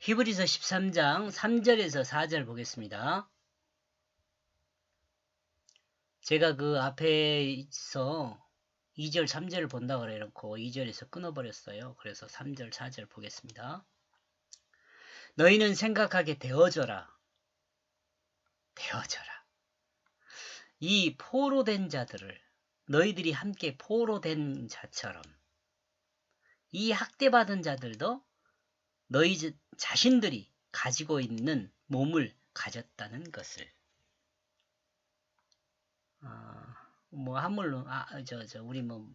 히브리서 13장 3절에서 4절 보겠습니다. 제가 그 앞에서 2절, 3절을 본다 그래 놓고 2절에서 끊어버렸어요. 그래서 3절, 4절 보겠습니다. 너희는 생각하게 되어져라. 되어져라. 이 포로된 자들을 너희들이 함께 포로된 자처럼 이 학대받은 자들도 너희 자신들이 가지고 있는 몸을 가졌다는 것을 뭐 한물로 우리 뭐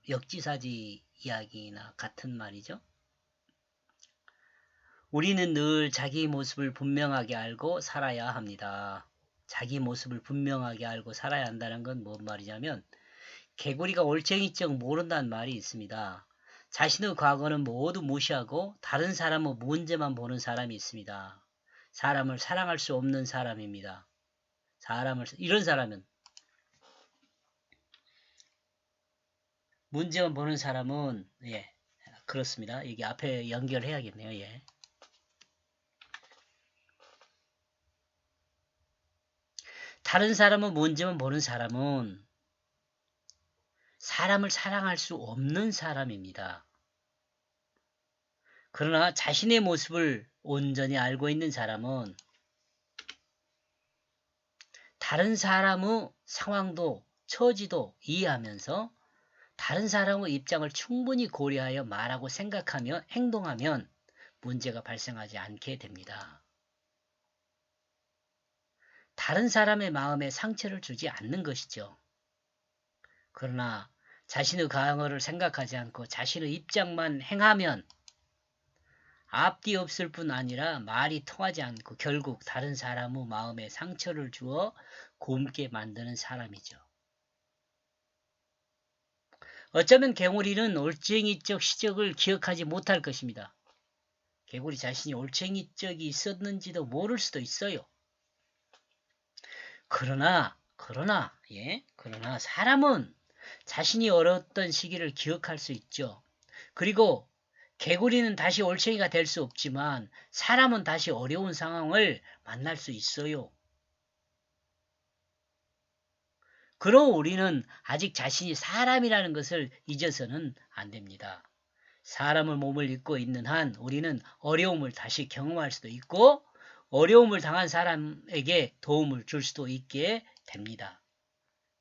역지사지 이야기나 같은 말이죠. 우리는 늘 자기 모습을 분명하게 알고 살아야 합니다. 자기 모습을 분명하게 알고 살아야 한다는 건 뭔 말이냐면 개구리가 올챙이적 모른다는 말이 있습니다. 자신의 과거는 모두 무시하고 다른 사람의 문제만 보는 사람이 있습니다. 사람을 사랑할 수 없는 사람입니다. 이런 사람은 문제만 보는 사람은 그렇습니다. 여기 앞에 연결해야겠네요. 다른 사람의 문제만 보는 사람은 사람을 사랑할 수 없는 사람입니다. 그러나 자신의 모습을 온전히 알고 있는 사람은 다른 사람의 상황도 처지도 이해하면서 다른 사람의 입장을 충분히 고려하여 말하고 생각하며 행동하면 문제가 발생하지 않게 됩니다. 다른 사람의 마음에 상처를 주지 않는 것이죠. 그러나 자신의 과거를 생각하지 않고 자신의 입장만 행하면 앞뒤 없을 뿐 아니라 말이 통하지 않고 결국 다른 사람의 마음에 상처를 주어 곪게 만드는 사람이죠. 어쩌면 개구리는 올챙이적 시적을 기억하지 못할 것입니다. 개구리 자신이 올챙이적이 있었는지도 모를 수도 있어요. 그러나 사람은 자신이 어려웠던 시기를 기억할 수 있죠. 그리고 개구리는 다시 올챙이가 될 수 없지만 사람은 다시 어려운 상황을 만날 수 있어요. 그럼 우리는 아직 자신이 사람이라는 것을 잊어서는 안 됩니다. 사람의 몸을 입고 있는 한 우리는 어려움을 다시 경험할 수도 있고 어려움을 당한 사람에게 도움을 줄 수도 있게 됩니다.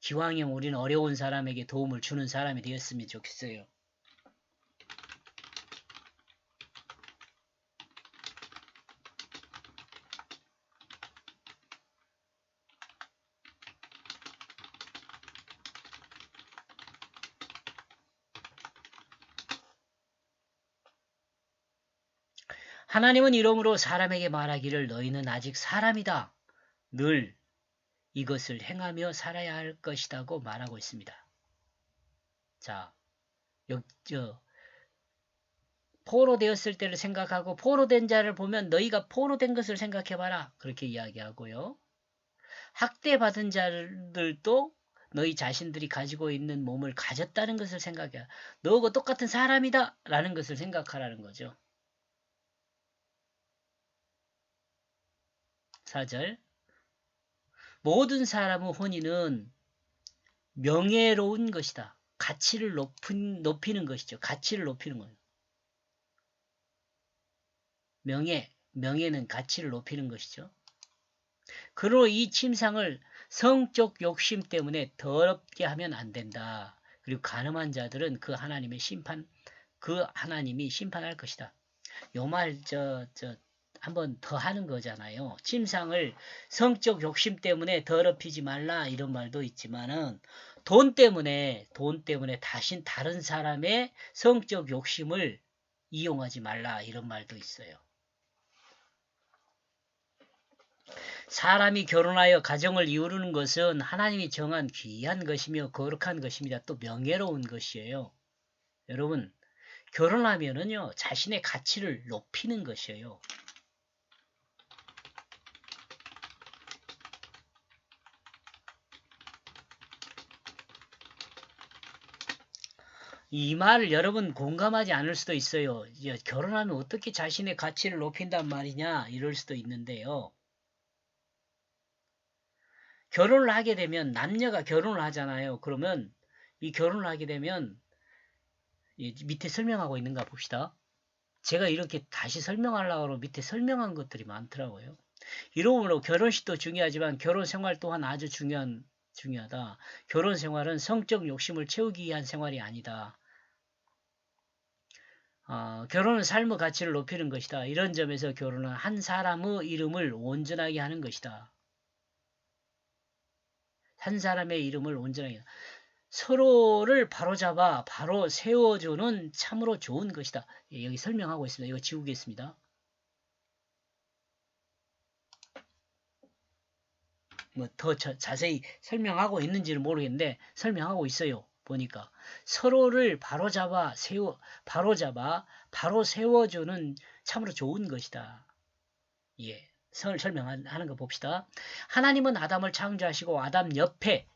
기왕이면 우리는 어려운 사람에게 도움을 주는 사람이 되었으면 좋겠어요. 하나님은 이러므로 사람에게 말하기를 너희는 아직 사람이다. 늘 이것을 행하며 살아야 할 것이라고 말하고 있습니다. 자, 포로되었을 때를 생각하고 포로된 자를 보면 너희가 포로된 것을 생각해봐라. 그렇게 이야기하고요. 학대받은 자들도 너희 자신들이 가지고 있는 몸을 가졌다는 것을 생각해. 너하고 똑같은 사람이다. 라는 것을 생각하라는 거죠. 4절 모든 사람의 혼인은 명예로운 것이다. 가치를 높이는 것이죠. 가치를 높이는 거예요. 명예는 가치를 높이는 것이죠. 그러므로 이 침상을 성적 욕심 때문에 더럽게 하면 안 된다. 그리고 간음한 자들은 그 하나님이 심판할 것이다. 요 말 한번 더 하는 거잖아요. 침상을 성적 욕심 때문에 더럽히지 말라 이런 말도 있지만은 돈 때문에 다른 사람의 성적 욕심을 이용하지 말라 이런 말도 있어요. 사람이 결혼하여 가정을 이루는 것은 하나님이 정한 귀한 것이며 거룩한 것입니다. 또 명예로운 것이에요. 여러분, 결혼하면은요, 자신의 가치를 높이는 것이에요. 이 말을 여러분 공감하지 않을 수도 있어요. 야, 결혼하면 어떻게 자신의 가치를 높인단 말이냐 이럴 수도 있는데요. 결혼을 하게 되면 남녀가 결혼을 하잖아요. 그러면 이 결혼을 하게 되면 밑에 설명하고 있는가 봅시다. 제가 이렇게 다시 설명하려고 밑에 설명한 것들이 많더라고요. 이러므로 결혼식도 중요하지만 결혼 생활 또한 아주 중요하다. 결혼 생활은 성적 욕심을 채우기 위한 생활이 아니다. 결혼은 삶의 가치를 높이는 것이다. 이런 점에서 결혼은 한 사람의 이름을 온전하게 하는 것이다. 한 사람의 이름을 온전하게 서로를 바로잡아 바로 세워주는 참으로 좋은 것이다. 예, 여기 설명하고 있습니다. 이거 지우겠습니다. 뭐 더 자세히 설명하고 있는지는 모르겠는데 설명하고 있어요. 보니까 서로를 바로 세워주는 참으로 좋은 것이다. 예. 설명하는 거 봅시다. 하나님은 아담을 창조하시고 아담 옆에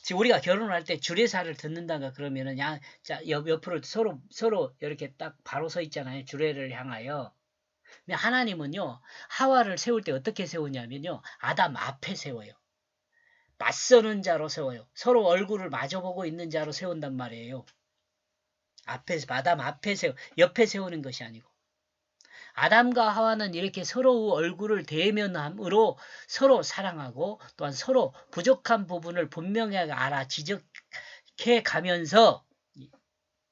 지금 우리가 결혼을 할 때 주례사를 듣는다가 그러면은 옆으로 서로 이렇게 딱 바로 서 있잖아요. 주례를 향하여. 근데 하나님은요, 하와를 세울 때 어떻게 세우냐면요, 아담 앞에 세워요. 맞서는 자로 세워요. 서로 얼굴을 마주보고 있는 자로 세운단 말이에요. 아담 앞에 옆에 세우는 것이 아니고. 아담과 하와는 이렇게 서로 얼굴을 대면함으로 서로 사랑하고 또한 서로 부족한 부분을 분명하게 알아 지적해 가면서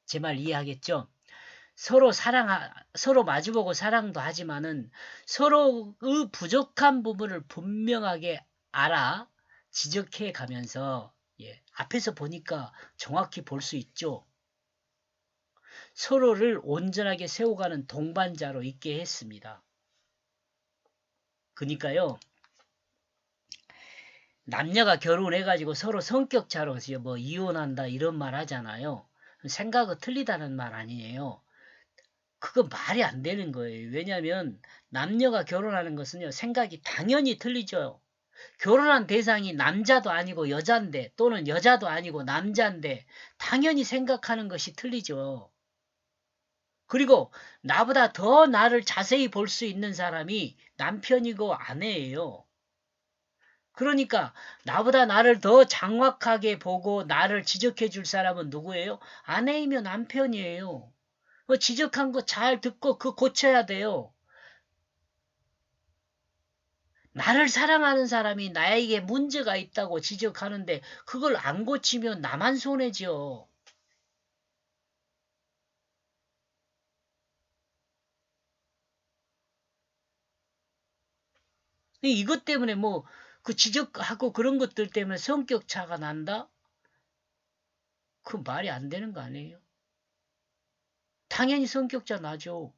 제 말 이해하겠죠? 서로 마주보고 사랑도 하지만은 서로의 부족한 부분을 분명하게 알아 지적해 가면서 앞에서 보니까 정확히 볼 수 있죠. 서로를 온전하게 세워가는 동반자로 있게 했습니다. 그러니까요. 남녀가 결혼해가지고 서로 성격차로 뭐 이혼한다 이런 말 하잖아요. 생각은 틀리다는 말 아니에요. 그거 말이 안 되는 거예요. 왜냐하면 남녀가 결혼하는 것은요. 생각이 당연히 틀리죠. 결혼한 대상이 남자도 아니고 여잔데 또는 여자도 아니고 남자인데 당연히 생각하는 것이 틀리죠. 그리고 나보다 더 나를 자세히 볼 수 있는 사람이 남편이고 아내예요. 그러니까 나보다 나를 더 장확하게 보고 나를 지적해 줄 사람은 누구예요? 아내이며 남편이에요. 지적한 거 잘 듣고 그거 고쳐야 돼요. 나를 사랑하는 사람이 나에게 문제가 있다고 지적하는데 그걸 안 고치면 나만 손해죠. 이것 때문에 뭐 그 지적하고 그런 것들 때문에 성격 차가 난다? 그 말이 안 되는 거 아니에요? 당연히 성격차 나죠.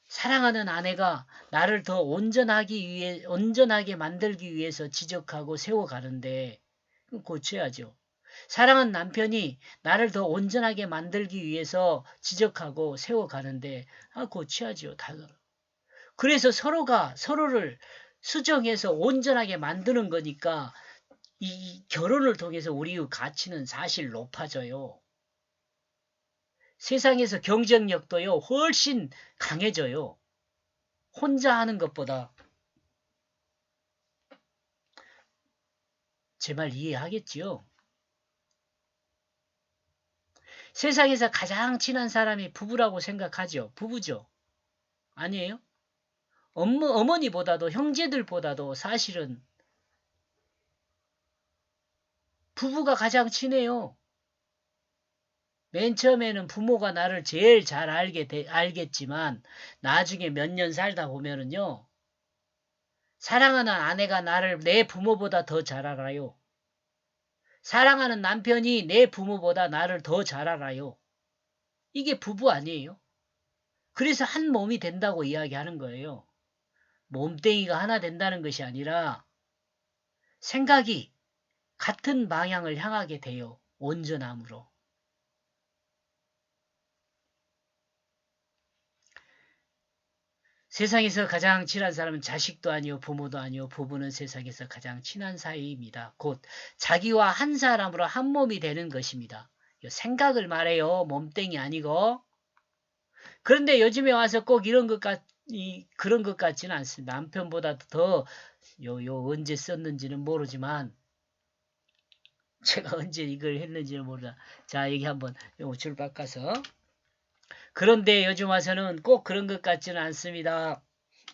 사랑하는 아내가 나를 더 온전하게 만들기 위해서 지적하고 세워가는데 고쳐야죠. 사랑하는 남편이 나를 더 온전하게 만들기 위해서 지적하고 세워가는데 고쳐야죠. 그래서 서로가 서로를 수정해서 온전하게 만드는 거니까 이 결혼을 통해서 우리의 가치는 사실 높아져요. 세상에서 경쟁력도요, 훨씬 강해져요. 혼자 하는 것보다. 제 말 이해하겠지요? 세상에서 가장 친한 사람이 부부라고 생각하죠. 부부죠. 아니에요? 어머니보다도 형제들보다도 사실은 부부가 가장 친해요. 맨 처음에는 부모가 나를 제일 잘 알겠지만 나중에 몇 년 살다 보면은요. 사랑하는 아내가 나를 내 부모보다 더 잘 알아요. 사랑하는 남편이 내 부모보다 나를 더 잘 알아요. 이게 부부 아니에요? 그래서 한 몸이 된다고 이야기하는 거예요. 몸뚱이가 하나 된다는 것이 아니라 생각이 같은 방향을 향하게 돼요. 온전함으로. 세상에서 가장 친한 사람은 자식도 아니요 부모도 아니요 부부는 세상에서 가장 친한 사이입니다. 곧 자기와 한 사람으로 한 몸이 되는 것입니다. 생각을 말해요. 몸땡이 아니고. 그런데 요즘에 와서 꼭 그런 것 같지는 않습니다. 남편보다 더 언제 썼는지는 모르지만 제가 언제 이걸 했는지는 모르다. 자, 여기 한번 줄 바꿔서. 그런데 요즘 와서는 꼭 그런 것 같지는 않습니다.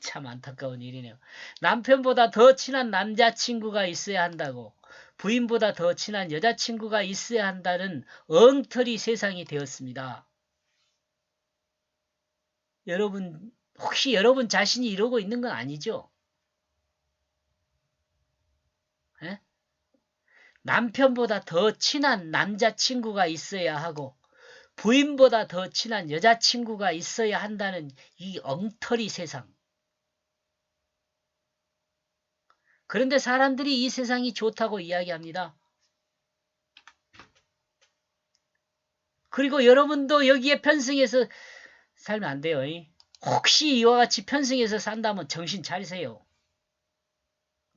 참 안타까운 일이네요. 남편보다 더 친한 남자친구가 있어야 한다고, 부인보다 더 친한 여자친구가 있어야 한다는 엉터리 세상이 되었습니다. 여러분, 혹시 여러분 자신이 이러고 있는 건 아니죠? 에? 남편보다 더 친한 남자친구가 있어야 하고, 부인보다 더 친한 여자친구가 있어야 한다는 이 엉터리 세상. 그런데 사람들이 이 세상이 좋다고 이야기합니다. 그리고 여러분도 여기에 편승해서 살면 안 돼요. 혹시 이와 같이 편승해서 산다면 정신 차리세요.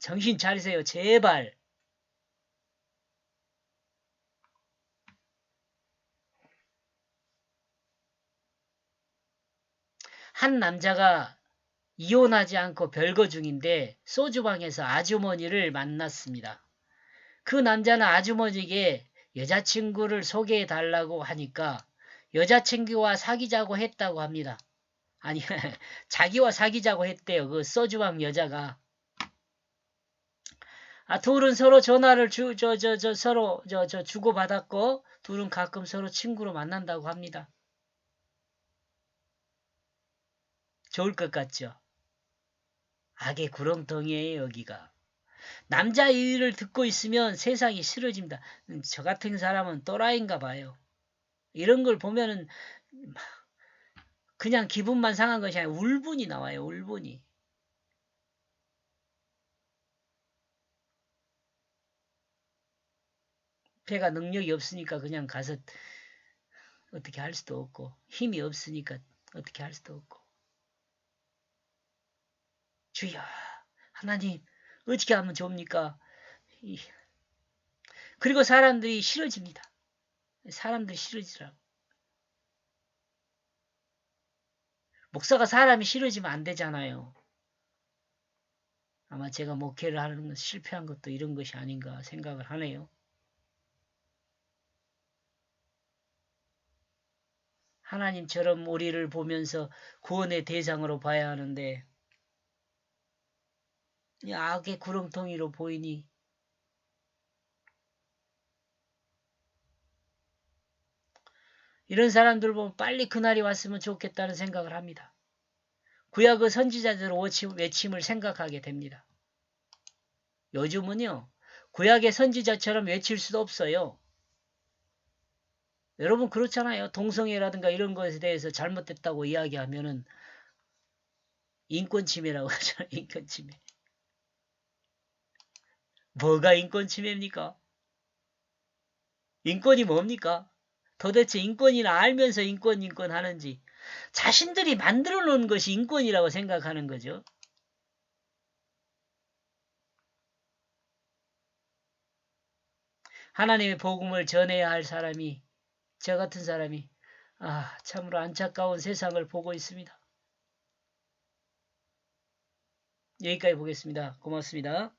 정신 차리세요. 제발. 한 남자가 이혼하지 않고 별거 중인데 소주방에서 아주머니를 만났습니다. 그 남자는 아주머니에게 여자친구를 소개해 달라고 하니까 여자친구와 사귀자고 했다고 합니다. 아니, 자기와 사귀자고 했대요. 그 소주방 여자가. 둘은 서로 전화를 서로 주고받았고, 둘은 가끔 서로 친구로 만난다고 합니다. 좋을 것 같죠? 악의 구렁텅이에요, 여기가. 남자 얘기를 듣고 있으면 세상이 싫어집니다. 저 같은 사람은 또라이인가 봐요. 이런 걸 보면은 그냥 기분만 상한 것이 아니라 울분이 나와요, 울분이. 배가 능력이 없으니까 그냥 가서 어떻게 할 수도 없고, 힘이 없으니까 어떻게 할 수도 없고. 주여, 하나님, 어떻게 하면 좋습니까? 그리고 사람들이 싫어집니다. 사람들이 싫어지더라고. 목사가 사람이 싫어지면 안 되잖아요. 아마 제가 목회를 하는 건 실패한 것도 이런 것이 아닌가 생각을 하네요. 하나님처럼 우리를 보면서 구원의 대상으로 봐야 하는데 악의 구렁텅이로 보이니 이런 사람들 보면 빨리 그날이 왔으면 좋겠다는 생각을 합니다. 구약의 선지자들 외침을 생각하게 됩니다. 요즘은요, 구약의 선지자처럼 외칠 수도 없어요. 여러분 그렇잖아요. 동성애라든가 이런 것에 대해서 잘못됐다고 이야기하면은 인권 침해라고 하잖아요. 인권 침해. 뭐가 인권 침해입니까? 인권이 뭡니까? 도대체 인권이나 알면서 인권 하는지 자신들이 만들어 놓은 것이 인권이라고 생각하는 거죠. 하나님의 복음을 전해야 할 사람이 저 같은 사람이 참으로 안타까운 세상을 보고 있습니다. 여기까지 보겠습니다. 고맙습니다.